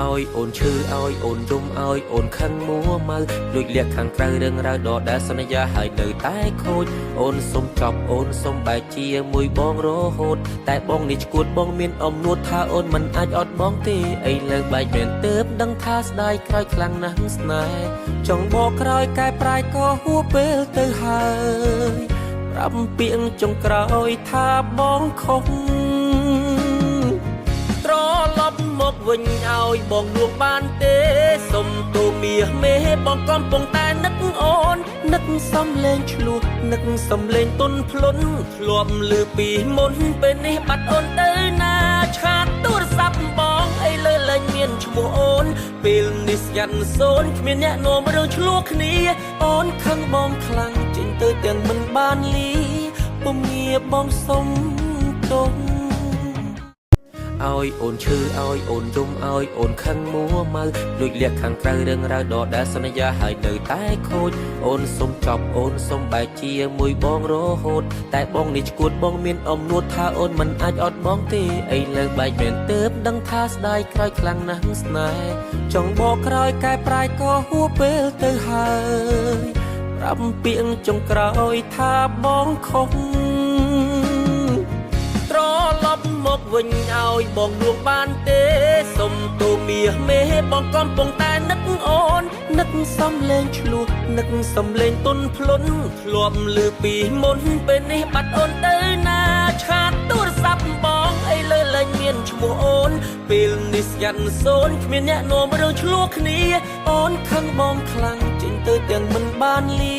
ឲ្យអូនឈឺឲ្យអូនយំឲ្យអូនខឹងមួម៉ៅលួចលាក់ខាងក្រៅរឿងរ៉ាវដដែលសន្យាហើយនៅតែខូចអូនសុំចប់អូនសុំបែកជាមួយបងរហូតតែបងនេះឈួតបងមានអំនួតថាអូនមិនអាចអត់បងទេឥឡូវបែកមែនទើបដឹងថាស្ដាយក្រោយខ្លាំងណាស់ស្នេហ៍ចង់បកក្រោយកែប្រែក៏ហួពេលទៅហើយប្រាប់ពាក្យចុងក្រោយថាបងខុសត្រឡប់មកវិញឲ្យបងលួងបានទេសុំទូមាសមេបងកំពុងតែនឹកអូននឹកសំលេងឆ្លោះនឹកសំលេងទុនភ្លុនធ្លាប់លឺពីមុនពេលនេះបាត់អូនទៅណាឆាតទូរស័ព្ទបងអីលើលែងមានឈ្មោះអូនពេលនេះស្ងាត់សូនគ្មានអ្នកនាំរឿងឆ្លោះគ្នាអូនខឹងបងខ្លាំងចេញទៅទាំងមិនបានលីពុំងារបងសុំទុំឲ្យអូនឈឺឲ្យអូនយំឲ្យអូនខឹងមួម៉ៅលួចលាក់ខាងក្រៅរឿងរ៉ាវដដែលសន្យាហើយនៅតែខូចអូនសុំចប់អូនសុំបែកជាមួយបងរហូតតែបងនេះឈួតបងមានអំនួតថាអូនមិនអាចអត់បងទេឥឡូវបែកមែនទើបដឹងថាស្ដាយក្រោយខ្លាំងណាស់ស្នេហ៍ចង់បកក្រោយកែប្រែក៏ហួពេលទៅហើយប្រាប់ពាក្យចុងក្រោយថាបងខុសត្រឡប់មកវិញឲ្យបងលួងបានទេសុំទូមាសមេបងកំពុងតែនឹកអូននឹកសំលេងឆ្លោះនឹកសំលេងទុនភ្លុនធ្លាប់លឺពីមុនពេលនេះបាត់អូនទៅណាឆាតទូរស័ព្ទបងអីលើលែងមានឈ្មោះអូនពេលនេះស្ងាត់សូនគ្មានអ្នកនាំរឿងឆ្លោះគ្នាអូនខឹងបងខ្លាំងចេញទៅទាំងមិនបានលី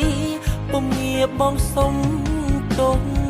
ពុំងារបងសុំទុំ